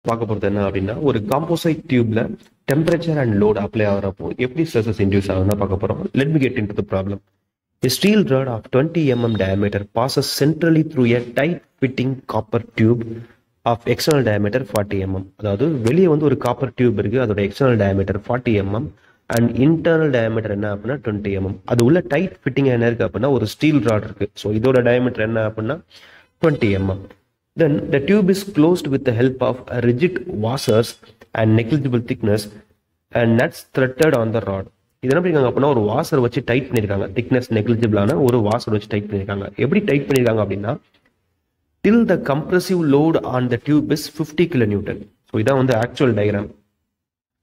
பார்க்க போகிறது என்ன அப்படின்னா ஒரு காம்போசைட் டியூப்ல டெம்பரேச்சர் அண்ட் லோட் அப்ளை ஆகிறப்போ எப்படி ஸ்ட்ரெஸஸ் இன்டியூஸ் ஆகுதுன்னு பார்க்க போகிறோம். Let me get into the problem. A steel rod of 20 mm diameter passes centrally through a tight fitting copper tube of external diameter 40 mm. அதாவது வெளியே வந்து ஒரு copper tube இருக்கு, அதோட external diameter 40 mm and internal diameter என்ன அப்படின்னா 20 mm. அது உள்ள டைட் ஃபிட்டிங் என்ன இருக்கு அப்படின்னா ஒரு ஸ்டீல் ராட் இருக்கு. ஸோ இதோட டயமீட்டர் என்ன அப்படின்னா 20 mm. Then the tube is closed with the help of rigid washers and negligible thickness and nuts threaded on the rod. இது என்ன பண்ணிருக்காங்க அப்படின்னா ஒரு வாசர் வச்சு டைட் பண்ணிருக்காங்க. திக்னஸ் நெக்லிஜிபிளான ஒரு வாசர் வச்சு டைட் பண்ணிருக்காங்க. எப்படி டைட் பண்ணிருக்காங்க அப்படின்னா till the compressive load on the tube is 50 kilonewton. So இதான் வந்து ஆக்சுவல் டயக்ராம்.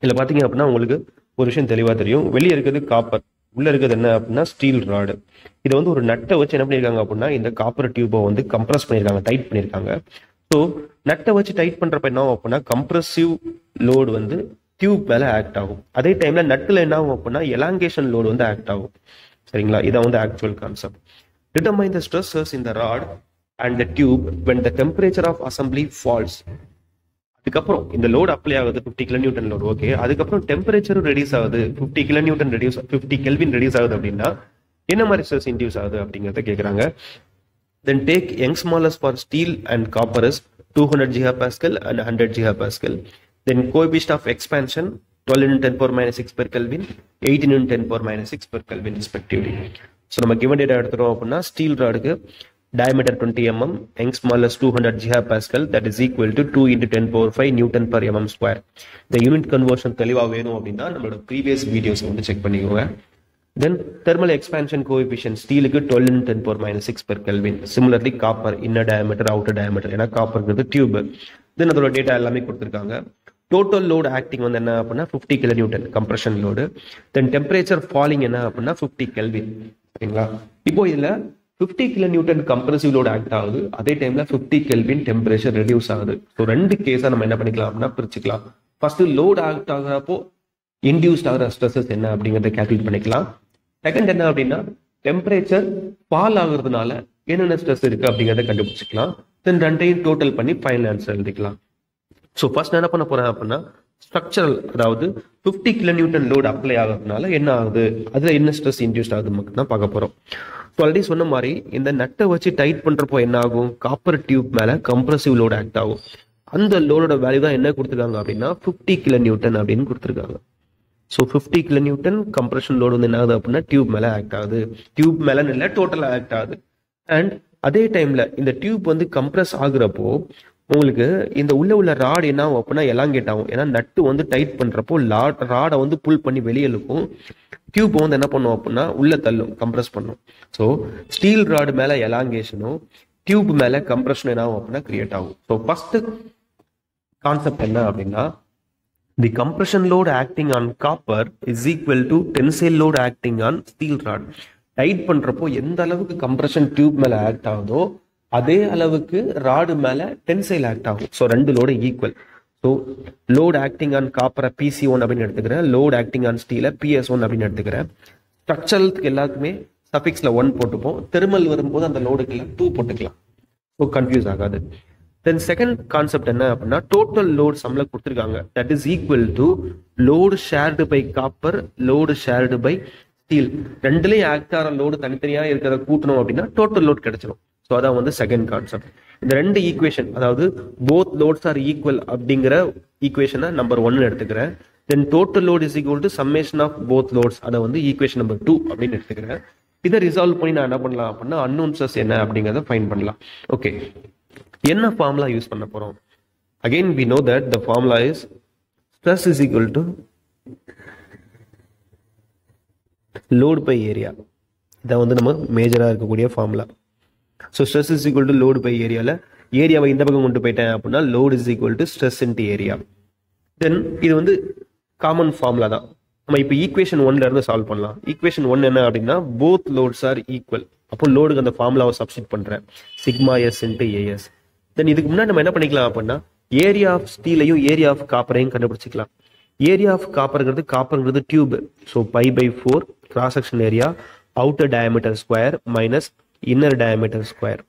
இதில் பார்த்தீங்க அப்படின்னா உங்களுக்கு ஒரு விஷயம் தெளிவாக தெரியும். வெளியே இருக்கிறது காப்பர், உள்ள இருக்கிறது என்ன அப்படின்னா ஸ்டீல் ராடு. இதை வந்து ஒரு நட்டை வச்சு என்ன பண்ணியிருக்காங்க அப்படின்னா இந்த காப்பர் டியூபை வந்து கம்ப்ரஸ் பண்ணியிருக்காங்க, டைட் பண்ணியிருக்காங்க. ஸோ நட்டை வச்சு டைட் பண்ணுறப்ப என்ன ஆகும் அப்படின்னா கம்ப்ரஸிவ் லோடு வந்து டியூப் மேலே ஆக்ட் ஆகும். அதே டைம்ல நட்டில் என்ன ஆகும் அப்படின்னா எலாங்கேஷன் லோடு வந்து ஆக்ட் ஆகும். சரிங்களா, இதான் வந்து actual concept. Determine the stresses in the rod and the tube when the temperature of assembly falls. அதுக்கப்புறம் இந்த லோடு அப்ளை ஆகுது 50 கிலோநியூட்டன் லோடு, ஓகே. அதுக்கப்புறம் டெம்பரேச்சரும் ரெடியூஸ் ஆகுது, 50 கிலோநியூட்டன் ரெடியூஸ் 50 கெல்வின் ரெடியூஸ் ஆகுது அப்படின்னா என்ன மாதிரி ஸ்ட்ரெஸ் இன்டியூஸ் ஆகுது அப்படிங்கிறத கேட்குறாங்க. Then take Young's models for steel and copper is 200 GPa and 100 GPa. Then coefficient of expansion 12 into 10 power minus 6 per Kelvin, 18 into 10 power minus 6 per Kelvin respectively. So நம்ம given data எடுத்துறோம் அப்படின்னா steel ராடுக்கு diameter 20 mm, Young's modulus 200 GPa, that is equal to 2 into 10 power 5 Newton per mm square. The unit conversion தெளிவா வேணும் அப்படின்னா நம்மளோட previous videos வந்து check பண்ணிக்கோங்க. Then thermal expansion coefficient ஸ்டீலுக்கு 12 into 10 power minus 6 per Kelvin. Similarly copper inner diameter outer diameter, ஏன்னா காப்பர்ங்கிறது tube. தென் அதோட data எல்லாமே கொடுத்துருக்காங்க. டோட்டல் லோடு ஆக்டிங் வந்து என்ன அப்படின்னா 50 கிலோநியூட்டன் கம்ப்ரஷன் லோடு. தென் டெம்பரேச்சர் ஃபாலிங் என்ன அப்படின்னா 50 கெல்வின். சரிங்களா, இப்போ இதுல 50 கிலோநியூட்டன் கம்ப்ரசிவ் லோடு ஆக்ட் ஆகுது, அதே டைம்ல 50 கெல்வின் டெம்பரேச்சர் ரெடியூஸ் ஆகுது. ஸோ ரெண்டு கேஸா நம்ம என்ன பண்ணிக்கலாம் அப்படின்னா பிரிச்சுக்கலாம். ஃபர்ஸ்ட் லோடு ஆக்ட் ஆகிறப்போ இன்டியூஸ்ட் ஆகிற ஸ்ட்ரெஸஸ் என்ன அப்படிங்கிறத கேல்குலேட் பண்ணிக்கலாம். செகண்ட் என்ன அப்படின்னா டெம்பரேச்சர் ஃபால் ஆகுறதுனால என்னென்ன ஸ்ட்ரெஸ் இருக்கு அப்படிங்கிறத கண்டுபிடிச்சிக்கலாம். தென் ரெண்டையும் டோட்டல் பண்ணி ஃபைனல் ஆன்சர் எழுதிக்கலாம். ஸோ ஃபர்ஸ்ட் என்ன பண்ண போறேன் அப்படின்னா ஸ்ட்ரக்சரல், அதாவது 50 கிலோநியூட்டன் லோடு அப்ளை ஆகிறதுனால என்ன ஆகுது, அதுல என்ன ஸ்ட்ரெஸ் இன்டியூஸ் ஆகுது மட்டும் தான் பார்க்க போறோம். ஸோ ஆல்ரெடி சொன்ன மாதிரி இந்த நட்டை வச்சு டைட் பண்றப்போ என்ன ஆகும், காப்பர் டியூப் மேல கம்ப்ரசிவ் லோடு ஆக்ட் ஆகும். அந்த லோடோட வேல்யூ தான் என்ன கொடுத்துருக்காங்க அப்படின்னா 50 கிலோநியூட்டன் அப்படின்னு கொடுத்துருக்காங்க. ஸோ 50 கிலோநியூட்டன் கம்ப்ரஷன் லோடு வந்து என்ன ஆகுது அப்படின்னா டியூப் மேல ஆக்ட் ஆகுது. டியூப் மேல இல்லை, டோட்டலா ஆக்ட் ஆகுது. அண்ட் அதே டைம்ல இந்த டியூப் வந்து கம்ப்ரஸ் ஆகுறப்போ உங்களுக்கு இந்த உள்ள ராட் என்ன ஆகும் அப்படின்னா எலாங்கேட் ஆகும். ஏன்னா நட்டு வந்து டைட் பண்றப்போ ராடை வந்து புல் பண்ணி வெளியே இழுக்கும். டியூப் வந்து என்ன பண்ணும் அப்படின்னா உள்ள தள்ளும், கம்ப்ரஸ் பண்ணும். ஸோ ஸ்டீல் ராடு மேல எலாங்கேஷனும் டியூப் மேல கம்ப்ரஷனும் என்ன ஆகும் அப்படின்னா கிரியேட் ஆகும். ஸோ ஃபர்ஸ்ட் கான்செப்ட் என்ன அப்படின்னா the compression load acting on copper is equal to tensile load acting on steel rod. Tight பண்றப்போ எந்த அளவுக்கு கம்ப்ரஷன் டியூப் மேல ஆக்ட் ஆகுதோ அதே அளவுக்கு ராடு மேல டென்சைல் ஆக்ட் ஆகும். ஸோ ரெண்டு load equal. So load acting on காப்பரை PC1 அப்படின்னு எடுத்துக்கிறேன், லோட் ஆக்டிங் ஆன் ஸ்டீல PS1 அப்படின்னு எடுத்துக்கிறேன். ஸ்ட்ரக்சரலுக்கு எல்லாத்துக்குமே சஃபிக்ஸ்ல 1 போட்டுப்போம். தெர்மல் வரும்போது அந்த லோடுக்கு 2 போட்டுக்கலாம். ஸோ கன்ஃபியூஸ் ஆகாது. தென் செகண்ட் கான்செப்ட் என்ன அப்படின்னா டோட்டல் லோடு சம்ல கொடுத்துருக்காங்க. That is equal to load shared by copper, load shared by steel. ரெண்டுலேயும் ஆக்ட் ஆகிற லோடு தனித்தனியாக இருக்கிறத கூட்டணும் அப்படின்னா டோட்டல் லோட் கிடைச்சிடும். ஸோ அதான் வந்து செகண்ட் கான்செப்ட். இந்த ரெண்டு ஈக்குவேஷன், அதாவது போத் லோட்ஸ் ஆர் ஈக்குவல் அப்படிங்கிற ஈக்குவேஷனை நம்பர் 1 எடுத்துக்கிறேன். Then total load is equal to summation of both loads, அதை வந்து ஈக்குவேஷன் நம்பர் 2 அப்படின்னு எடுத்துக்கிறேன். இதை ரிசால்வ் பண்ணி நான் என்ன பண்ணலாம் அப்படின்னா அன்நோன்ஸஸ் என்ன அப்படிங்கிறத ஃபைண்ட் பண்ணலாம். ஓகே, என்ன ஃபார்முலா யூஸ் பண்ண போறோம்? Again we know that the formula is stress is equal to load by area. இதை வந்து நம்ம மேஜரா இருக்கக்கூடிய formula. So stress is equal to load by ஏரியாவில் ஏரியாவை இந்த பக்கம் கொண்டு போயிட்டேன் அப்படின்னா load is equal to stress into area. Then இது வந்து காமன் ஃபார்முலா தான். நம்ம இப்போ ஈக்குவேஷன் 1ல இருந்து சால்வ் பண்ணலாம். ஈக்குவேஷன் 1 என்ன அப்படின்னா போத் லோட்ஸ் ஆர் ஈக்குவல். அப்போ லோடுக்கு அந்த ஃபார்முலாவை சப்ஸ்டிட் பண்றேன், sigma S into A S. Then இதுக்கு முன்னாடி நம்ம என்ன பண்ணிக்கலாம் அப்படின்னா ஏரியா ஆஃப் ஸ்டீலையும் ஏரியா ஆஃப் காப்பரையும் கண்டுபிடிச்சிக்கலாம். ஏரியா ஆஃப் காப்பர்ங்கிறது tube. So π/4 cross section area outer diameter square minus inner diameter square.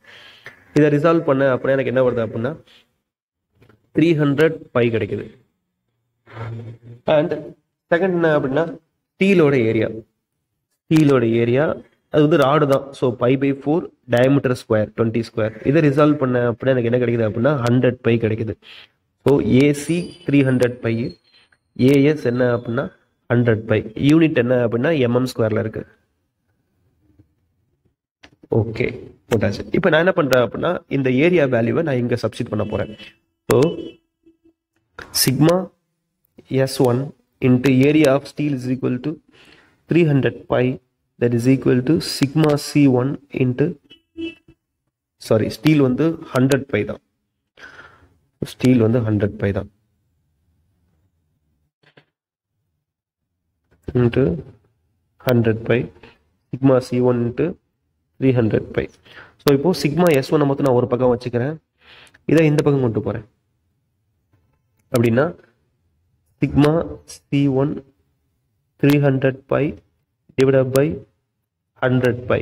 இதை ரிசால்வ் பண்ண அப்படின்னா எனக்கு என்ன வருது அப்படின்னா 300 பை கிடைக்குது. அண்ட் செகண்ட் என்ன அப்படின்னா ஸ்டீலோட ஏரியா அது வந்து ராடு தான். So π/4 diameter square 20 square. இதை ரிசால்வ் பண்ண அப்படின்னா எனக்கு என்ன கிடைக்குது அப்படின்னா 100 பை கிடைக்குது. ஸோ ஏசி 300 பை, ஏஎஸ் என்ன அப்படின்னா 100 பை, யூனிட் என்ன அப்படின்னா mm ஸ்கொயர்ல இருக்கு. ஓகே போட்டாச்சு. இப்போ நான் என்ன பண்றேன் அப்படின்னா இந்த ஏரியா வேல்யூவை நான் இங்க சப்ஸ்டிட் பண்ண போறேன். So sigma S1 into area of steel is equal to 300 pi, that is equal to sigma C1 into steel வந்து 100 pi தான். ஸ்டீல் வந்து 100 pi தான் into 100 pi sigma C1 into 300 pi. So இப்போ சிக்மா S1 மட்டும் நான் ஒரு பக்கம் வச்சுக்கிறேன், இதை இந்த பக்கம் கொண்டு போறேன். அப்படின்னா sigma C1 300 pi divided by 100 pi,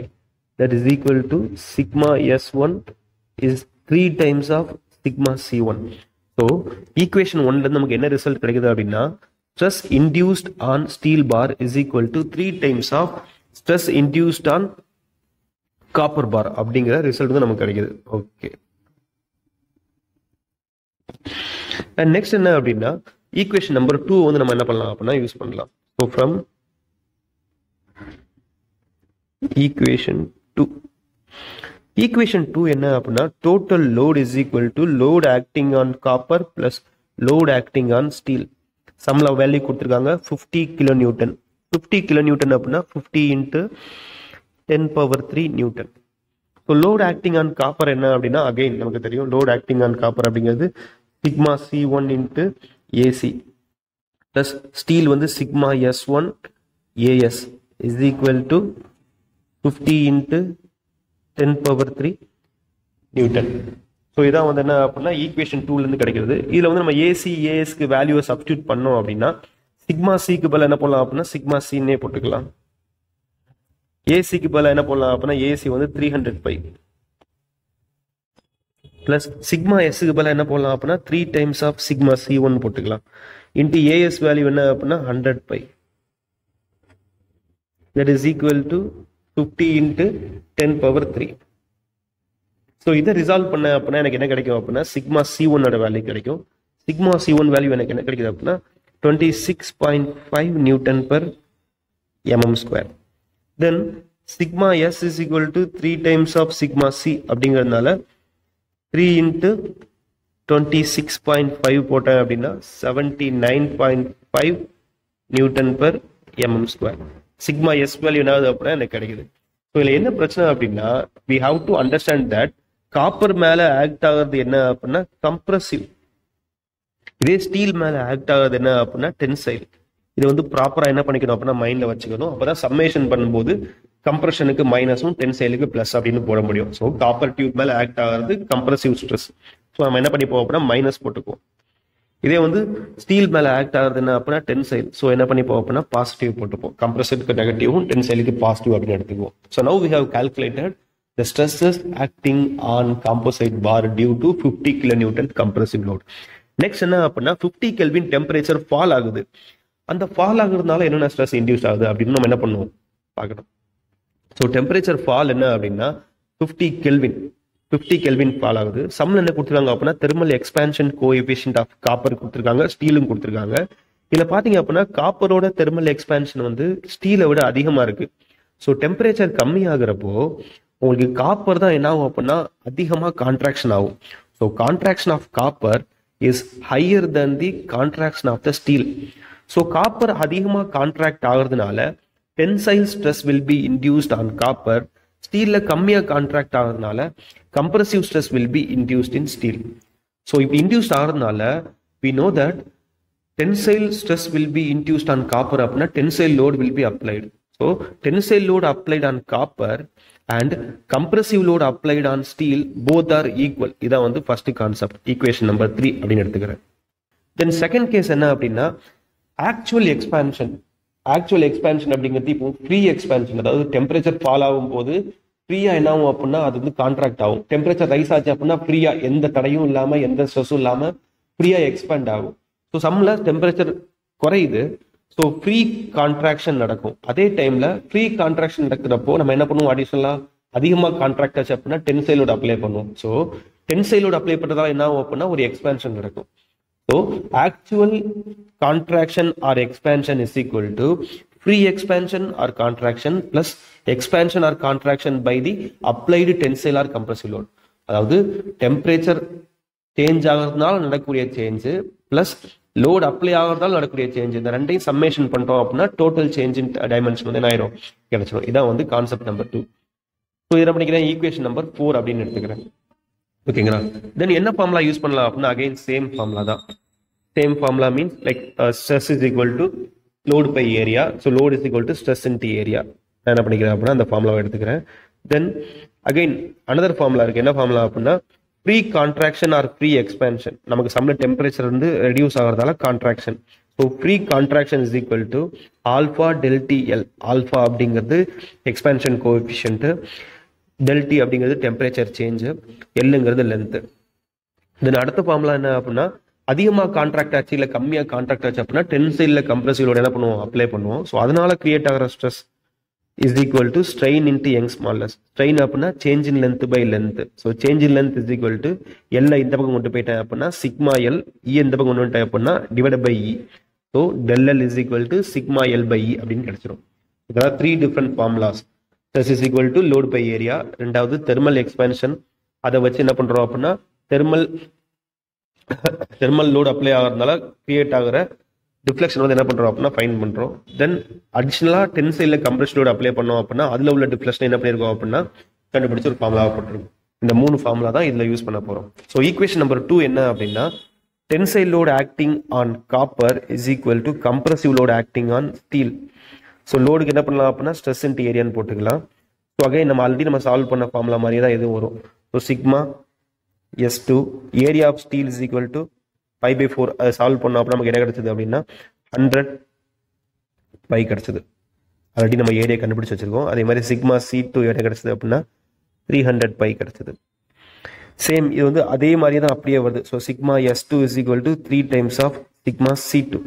that is equal to sigma S1 is 3 times of sigma C1. So equation 1 ல நமக்கு என்ன ரிசல்ட் கிடைக்குது அப்படின்னா stress induced on steel bar is equal to 3 times of stress induced on copper bar அப்படிங்கிற result தான் நமக்கு கிடைக்குது. Okay, and next என்ன அப்படின்னா ஈக்குவேஷன் நம்பர் 2 வந்து நம்ம என்ன பண்ணலாம் அப்படின்னா யூஸ் பண்ணலாம். ஸோ ஃப்ரம் ஈக்குவேஷன் 2 என்ன அப்படின்னா total load is equal to load acting on copper plus load acting on steel. சம்ல வேல்யூ கொடுத்துருக்காங்க 50 கிலோ நியூட்டன். 50 கிலோ நியூட்டன் அப்படின்னா 50 into 10⁻³ Newton. So load acting on copper என்ன அப்படின்னா அகைன் நமக்கு தெரியும் லோட் ஆக்டிங் ஆன் காப்பர் அப்படிங்கிறது sigma C1 into AC plus steel வந்து sigma S1 AS is equal to 50 into 10⁻³ Newton. So இதான் வந்து என்ன அப்படின்னா ஈக்குவேஷன் 2ல இருந்து கிடைக்கிறது. இதுல வந்து நம்ம AC ASக்கு வேல்யூவை சப்ஸ்டியூட் பண்ணோம் அப்படின்னா சிக்மா சிக்கு பதிலா என்ன போடலாம் அப்படின்னா சிக்மா சின்னே போட்டுக்கலாம். ஏசிக்கு பதிலா என்ன போடலாம் அப்படின்னா ஏசி வந்து 300 பை பிளஸ் சிக்மா எஸ்க்கு பதிலா என்ன போடலாம் அப்படின்னா 3 times ஆஃப் சிக்மா C1 போட்டுக்கலாம். இன்ட்டு ஏஎஸ் வேல்யூ என்ன அப்படின்னா 100 by, that is equal to 50 into 10⁻³. So இதை ரிசால்வ் பண்ண அப்படின்னா எனக்கு என்ன கிடைக்கும் அப்படின்னா சிக்மா C1 வேல்யூ கிடைக்கும். சிக்மா C1 வேல்யூ எனக்கு என்ன கிடைக்குது அப்படின்னா 26.5 newton per mm square. Then sigma S is equal to 3 times of sigma C அப்படிங்கிறதுனால 3 into 26.5 போட்டேன் அப்படின்னா 79.5 newton per mm square. Sigma S value என்ன அப்படின்னா எனக்கு கிடைக்குது. ஸோ இதில் என்ன பிரச்சனை அப்படின்னா we have to understand that copper மேல ஆக்ட் ஆகுறது என்ன அப்படின்னா கம்ப்ரசிவ், இதே ஸ்டீல் மேல ஆக்ட் ஆகுறது என்ன அப்படின்னா டென்சைல். இது வந்து ப்ராப்பரா என்ன பண்ணிக்கணும் அப்படின்னா மைண்ட்ல வச்சுக்கணும். அப்பதான் சம்மேஷன் பண்ணும்போது கம்ப்ரஷனுக்கு மைனஸும் டென்சைலுக்கு பிளஸ் அப்படின்னு போட முடியும். ஸோ காப்பர் டியூப் மேல ஆக்ட் ஆகிறது கம்ப்ரசிவ் ஸ்ட்ரெஸ். ஸோ நம்ம என்ன பண்ணிப்போம் அப்படின்னா மைனஸ் போட்டுக்குவோம். இதே வந்து ஸ்டீல் மேல ஆக்ட் ஆகுறது என்ன அப்படின்னா டென்சைல். ஸோ என்ன பண்ணிப்போம் அப்படின்னா பாசிட்டிவ் போட்டுப்போம். கம்ப்ரஸருக்கு நெகட்டிவும் டென்சைலுக்கு பாசிட்டிவ் அப்படின்னு எடுத்துக்குவோம். So now we have calculated the stresses acting on composite bar due to 50 kilonewton compressive load. Next என்ன அப்படின்னா 50 Kelvin டெம்பரேச்சர் ஃபால் ஆகுது. அந்த ஃபால் ஆகுறதுனால என்னென்ன ஸ்ட்ரெஸ் இன்டியூஸ் ஆகுது அப்படின்னு நம்ம என்ன பண்ணுவோம் பார்க்கணும். ஸோ டெம்பரேச்சர் ஃபால் என்ன அப்படின்னா 50 கெல்வின் ஃபால் ஆகுது. சம்ல என்ன கொடுத்துருக்காங்க அப்படின்னா thermal expansion coefficient of copper கொடுத்துருக்காங்க, ஸ்டீலும் கொடுத்துருக்காங்க. இதுல பாத்தீங்க அப்படின்னா காப்பரோட தெர்மல் எக்ஸ்பான்ஷன் வந்து ஸ்டீலை விட அதிகமா இருக்கு. ஸோ டெம்பரேச்சர் கம்மி ஆகுறப்போ உங்களுக்கு காப்பர் தான் என்ன ஆகும் அப்படின்னா அதிகமா கான்ட்ராக்ஷன் ஆகும். So contraction of copper is higher then the contraction of the steel. So copper அதிகமாக கான்ட்ராக்ட் ஆகுறதுனால tensile stress will be induced on copper. ஸ்டீல்ல கம்மியாக கான்ட்ராக்ட் ஆகுறதுனால compressive stress will be induced in steel. So இப்போ induced ஆகுறதுனால we know that tensile stress will be induced on copper அப்படின்னா tensile load will be applied. So tensile load applied on copper and compressive load applied on steel both are equal. இதான் வந்து first concept, equation number 3 அப்படின்னு எடுத்துக்கிறேன். Then second case என்ன அப்படின்னா actual expansion அப்படிங்கிறது இப்போ free expansion, அதாவது temperature fall ஆகும் போது ஃப்ரீயா என்ன ஆகும் அப்படின்னா அது வந்து கான்ட்ராக்ட் ஆகும். டெம்பரேச்சர் ரைஸ் ஆச்சு அப்படின்னா ஃப்ரீயா எந்த தடையும் இல்லாம எந்த ஸ்ட்ரெஸ்ஸும் இல்லாம ஃப்ரீயா எக்ஸ்பேண்ட் ஆகும். ஸோ சம்ல டெம்பரேச்சர் குறையுது, ஸோ ஃப்ரீ கான்ட்ராக்ஷன் நடக்கும். அதே டைம்ல ஃப்ரீ கான்ட்ராக்ஷன் நடக்கிறப்போ நம்ம என்ன பண்ணுவோம், அடிஷனலா அதிகமாக கான்ட்ராக்ட் ஆச்சு அப்படின்னா டென்சைல் லோட் அப்ளை பண்ணுவோம். ஸோ டென்சைல் லோட் அப்ளை பண்ணுறதால என்ன ஆகும் அப்படின்னா ஒரு எக்ஸ்பேன்ஷன் நடக்கும். So actual contraction or expansion is equal to free expansion or contraction plus expansion or contraction by the applied tensile or compressive load. அதாவது temperature change ஆகிறதுனால நடக்கக்கூடிய சேஞ்ச் பிளஸ் லோட் அப்ளை ஆகிறதால நடக்கக்கூடிய சேஞ்ச், இந்த ரெண்டையும் summation பண்றோம் அப்படின்னா total change in dimension வந்து என்ன ஆயிரும், கிடைச்சிடும். இதான் வந்து கான்செப்ட் நம்பர் 2. ஸோ இதை பண்ணிக்கிறேன் ஈக்குவேஷன் நம்பர் 4 அப்படின்னு எடுத்துக்கிறேன். ஓகேங்களா? தென் என்ன ஃபார்முலா யூஸ் பண்ணலாம் அப்படின்னா அகைன் சேம் ஃபார்முலா தான். Same formula means like stress is equal to load by area. So load is equal to stress into area. நான் என்ன பண்ணிக்கிறேன் அப்படின்னா அந்த ஃபார்முலாவை எடுத்துக்கிறேன். தென் அகைன் அனதர் ஃபார்முலா இருக்கு. என்ன ஃபார்முலா அப்படின்னா free contraction or free expansion. நமக்கு சம்ல டெம்பரேச்சர் வந்து ரெடியூஸ் ஆகிறதால contraction. So free contraction is equal to alpha delta T L. Alpha அப்படிங்கிறது எக்ஸ்பேன்ஷன் கோஎஃபிஷியன்ட், டெல்டி அப்படிங்கிறது டெம்பரேச்சர் சேஞ்சு, எல்லுங்கிறது லென்த்து. தென் அடுத்த ஃபார்முலா என்ன அப்படின்னா அதிகமாக கான்ட்ராக்ட் ஆச்சு இல்லை கம்மியாக கான்ட்ராக்ட் ஆச்சு அப்படின்னா டென்சைலில் கம்ப்ரசிவ் என்ன பண்ணுவோம், அப்ளை பண்ணுவோம். ஸோ அதனால கிரியேட் ஆகிற stress is equal to strain into Young's modulus. Strain அப்படின்னா change in length by length. So change in length is equal to எல்லை இந்த பக்கம் கொண்டு போயிட்டேன் அப்படின்னா சிக்மா எல், இ இந்த பக்கம் கொண்டு வந்துட்டேன் அப்படின்னா divide by E. So del L is equal to sigma L by E அப்படின்னு கிடைச்சிடும். இதெல்லாம் 3 different formulas. Stress is equal to load by area. ரெண்டாவது தெர்மல் எக்ஸ்பேன்ஷன், அதை வச்சு என்ன பண்றோம் அப்படின்னா தெர்மல் லோட் அப்ளை ஆகிறதுனால கிரியேட் ஆகிற டிஃப்ளெக்ஷன் வந்து என்ன பண்றோம் அப்படின்னா ஃபைண்ட் பண்றோம். தென் அடிஷனலா டென்சைல்ல கம்ப்ரஷன் லோட் அப்ளை பண்ணோம் அப்படின்னா அதுல உள்ள டிஃப்ளெக்ஷன் என்ன பண்ணிருக்கோம் அப்படின்னா கண்டுபிடிச்சு ஒரு ஃபார்முலா போட்டிருக்கோம். இந்த 3 ஃபார்முலா தான் இதுல யூஸ் பண்ண போறோம். ஸோ ஈக்குவேஷன் நம்பர் 2 என்ன அப்படின்னா tensile load acting on copper is equal to compressive load acting on steel. So லோடுக்கு என்ன பண்ணலாம் அப்படின்னா ஸ்ட்ரெஸ் இன்ட்டு ஏரியான்னு போட்டுக்கலாம். ஸோ அகைன் நம்ம ஆல்ரெடி நம்ம சால்வ் பண்ண ஃபார்முலா மாதிரியே தான் எதுவும் வரும். So sigma S2 area of steel is equal to 5/4. அதை சால்வ் பண்ணோம் அப்படின்னா நமக்கு என்ன கிடைச்சது அப்படின்னா 100 பை கிடைச்சது. ஆல்ரெடி நம்ம ஏரியா கண்டுபிடிச்சு வச்சிருக்கோம். அதே மாதிரி சிக்மா C2 என்ன கிடைச்சது அப்படின்னா 300 பை கிடைச்சது. சேம் இது வந்து அதே மாதிரியே தான் அப்படியே வருது. So sigma S2 is equal to 3 times of sigma C2.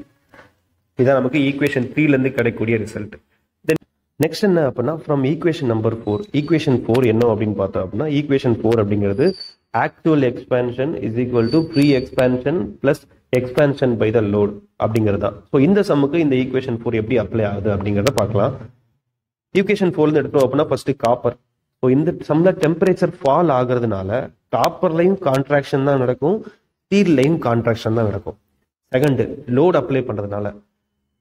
இதான் நமக்கு ஈக்குவேஷன் 3 இருந்து கிடைக்கக்கூடிய ரிசல்ட். தென் நெக்ஸ்ட் என்ன அப்படின்னா ஃப்ரம் ஈக்குவேஷன் நம்பர் 4. ஈக்குவேஷன் 4 என்ன அப்படின்னு பார்த்தோம் அப்படின்னா ஈக்குவேஷன் 4 அப்படிங்கிறது actual expansion is equal to free expansion plus expansion by the load அப்படிங்கிறது தான். ஸோ இந்த சம்முக்கு இந்த ஈக்குவேஷன் 4 எப்படி அப்ளை ஆகுது அப்படிங்கிறத பார்க்கலாம். ஈக்குவேஷன் 4 எடுத்தோம் அப்படின்னா ஃபர்ஸ்ட் காப்பர். ஸோ இந்த சம்ல டெம்பரேச்சர் ஃபால் ஆகுறதுனால காப்பர்லையும் கான்ட்ராக்ஷன் தான் நடக்கும், ஸ்டீல்லையும் கான்ட்ராக்ஷன் தான் நடக்கும். செகண்ட் லோட் அப்ளை பண்றதுனால,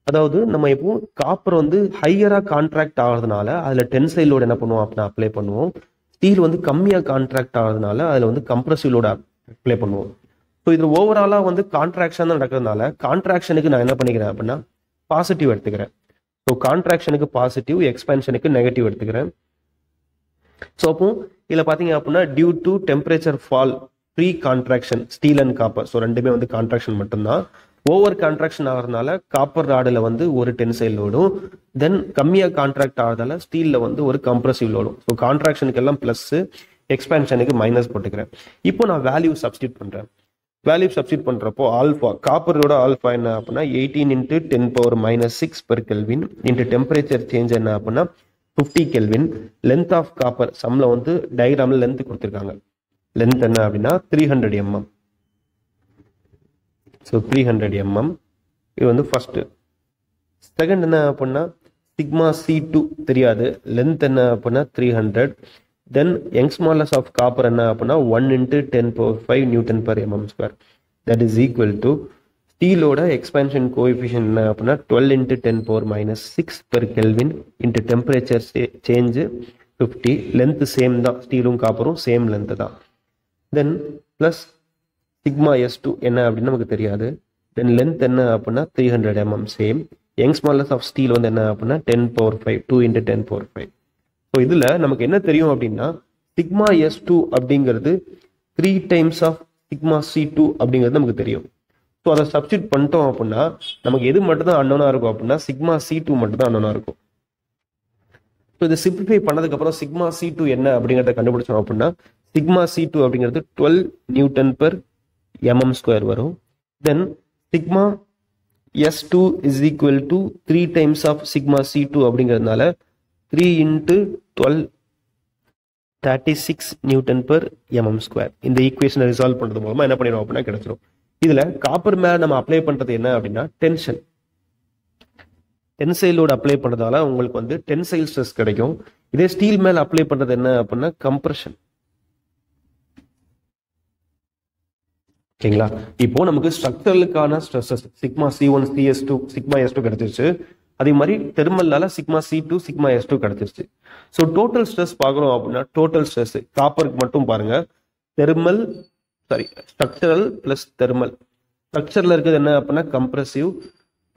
அதாவது நம்ம எப்பவும் காப்பர் வந்து ஹையரா கான்ட்ராக்ட் ஆகிறதுனால அதுல டென்சைல் லோட் என்ன பண்ணுவோம் அப்படின்னா அப்ளை பண்ணுவோம். ஸ்டீல் வந்து கம்மியா கான்ட்ராக்ட் ஆகிறதுனால அதுல வந்து கம்ப்ரசிவ் லோட் அப்ளை பண்ணுவோம். ஸோ இது ஓவராலா வந்து கான்ட்ராக்ஷன் தான் நடக்கிறதுனால கான்ட்ராக்ஷனுக்கு நான் என்ன பண்ணிக்கிறேன் அப்படின்னா பாசிட்டிவ் எடுத்துக்கிறேன். ஸோ கான்ட்ராக்ஷனுக்கு பாசிட்டிவ், எக்ஸ்பேன்ஷனுக்கு நெகட்டிவ் எடுத்துக்கிறேன். ஸோ அப்போ இதுல பாத்தீங்க அப்படின்னா due to temperature fall free contraction steel and copper, so ரெண்டுமே வந்து கான்ட்ராக்ஷன் மட்டும்தான். ஓவர் கான்ட்ராக்ஷன் ஆகிறதுனால காப்பர் ராடில் வந்து ஒரு டென்சைல் லோடும், தென் கம்மியாக கான்ட்ராக்ட் ஆகிறதால ஸ்டீலில் வந்து ஒரு கம்ப்ரசிவ் லோடும். ஸோ கான்ட்ராக்ஷனுக்கு எல்லாம் ப்ளஸ், எக்ஸ்பேன்ஷனுக்கு மைனஸ் போட்டுக்கிறேன். இப்போ நான் வேல்யூ சப்ஸ்டியூட் பண்ணுறேன். வேல்யூ சப்ஸ்டியூட் பண்ணுறப்போ ஆல்ஃபா, காப்பரோட ஆல்ஃபா என்ன அப்படின்னா 18 × 10⁻⁻6 per Kelvin into temperature change என்ன அப்படின்னா 50 Kelvin. லென்த் ஆஃப் காப்பர் சம்ல வந்து டயக்ராமில் லென்த் கொடுத்துருக்காங்க. லென்த் என்ன அப்படின்னா 300 mm. ஸோ 300 mm இது வந்து ஃபர்ஸ்ட். செகண்ட் என்ன அப்படின்னா சிக்மா C2 தெரியாது, லென்த் என்ன அப்படின்னா 300. Then Young's modulus of copper என்ன அப்படின்னா 1 × 10⁵ Nm². That is equal to ஸ்டீலோட எக்ஸ்பேன்ஷன் கோஎஃபிஷியன்ட் என்ன அப்படின்னா 12 × 10⁻⁶ per Kelvin into temperature change 50. Length same தான், ஸ்டீலும் காப்பரும் சேம் லென்த் தான். தென் பிளஸ் சிக்மா S2 என்ன அப்படின்னு நமக்கு தெரியாது. தென் லென்த் என்ன அப்படின்னா 300 mm same. Young's modulus of steel வந்து என்ன அப்படின்னா 10⁵, 2 × 10⁵. ஸோ இதுல நமக்கு என்ன தெரியும் அப்படின்னா சிக்மா S2 அப்படிங்கிறது 3 டைம்ஸ் ஆஃப் சிக்மா C2 அப்படிங்கிறது நமக்கு தெரியும். ஸோ அதை சப்ஸ்டியூட் பண்ணிட்டோம் அப்படின்னா நமக்கு எது மட்டும் தான் அன்னோனா இருக்கும் அப்படின்னா சிக்மா C2 மட்டும் தான் அன்னோனா இருக்கும். ஸோ இதை சிம்பிளிஃபை பண்ணதுக்கு அப்புறம் சிக்மா C2 என்ன அப்படிங்கிறத கண்டுபிடிச்சோம் அப்படின்னா சிக்மா C2 அப்படிங்கிறது 12 Nm/mm² வரும். then sigma S2 is equal to 3 times of sigma C2 அப்படிங்கிறதுனால 3 into 12 36 Newton per mm square. இந்த ஈக்குவேஷனை ரிசால்வ் பண்றது மூலமா என்ன பண்ணிடும் அப்படின்னா கிடைச்சிடும். இதுல காப்பர் மேல நம்ம அப்ளை பண்றது என்ன அப்படின்னா டென்ஷன். டென்சைல் லோட் அப்ளை பண்றதால உங்களுக்கு வந்து டென்சைல் ஸ்ட்ரெஸ் கிடைக்கும். இதே ஸ்டீல் மேல அப்ளை பண்றது என்ன அப்படின்னா கம்ப்ரஷன். ஓகேங்களா? இப்போ நமக்கு ஸ்ட்ரக்சரலுக்கான stresses sigma C1 CS2 sigma S2 கிடைச்சிருச்சு. அதே மாதிரி தெர்மல்லால சிக்மா C2 சிக்மா S2 கிடைச்சிருச்சு. ஸோ டோட்டல் ஸ்ட்ரெஸ் பார்க்கணும் அப்படின்னா டோட்டல் ஸ்ட்ரெஸ் காப்பருக்கு மட்டும் பாருங்க, தெர்மல் ஸ்ட்ரக்சரல் பிளஸ் தெர்மல். ஸ்ட்ரக்சர்ல இருக்கிறது என்ன அப்படின்னா கம்ப்ரெசிவ்,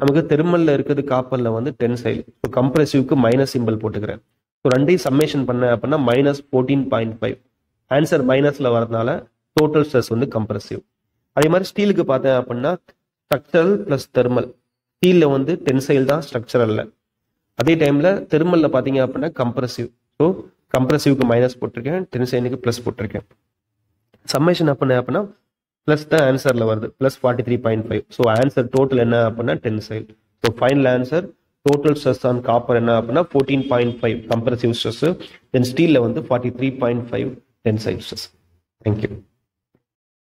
நமக்கு தெர்மல்ல இருக்கிறது காப்பர்ல வந்து டென்சைல். ஸோ கம்ப்ரெசிவ்க்கு மைனஸ் சிம்பிள் போட்டுக்கிறேன். ஸோ ரெண்டையும் சம்மேஷன் பண்ண அப்படின்னா -14.5. ஆன்சர் மைனஸ்ல வரதுனால டோட்டல் ஸ்ட்ரெஸ் வந்து கம்ப்ரெசிவ். அதே மாதிரி ஸ்டீலுக்கு பார்த்தேன் அப்படின்னா ஸ்ட்ரக்சரல் பிளஸ் தெர்மல். ஸ்டீல்ல வந்து டென்சைல் தான் ஸ்ட்ரக்சரல்ல. அதே டைம்ல தெர்மல்ல பாத்தீங்க அப்படின்னா கம்ப்ரெசிவ். ஸோ கம்ப்ரெசிவ்க்கு மைனஸ் போட்டிருக்கேன், டென்சைலுக்கு பிளஸ் போட்டிருக்கேன். சம்மேஷன் அப்படின்னா பிளஸ் தான் ஆன்சர்ல வருது, +43.5. ஸோ ஆன்சர் டோட்டல் என்ன அப்படின்னா tensile. So final answer total stress on copper என்ன அப்படின்னா 14.5 கம்ப்ரெசிவ் ஸ்ட்ரெஸ், தென் ஸ்டீல்ல வந்து 43.5 டென்சைல் ஸ்ட்ரெஸ். தேங்க்யூ.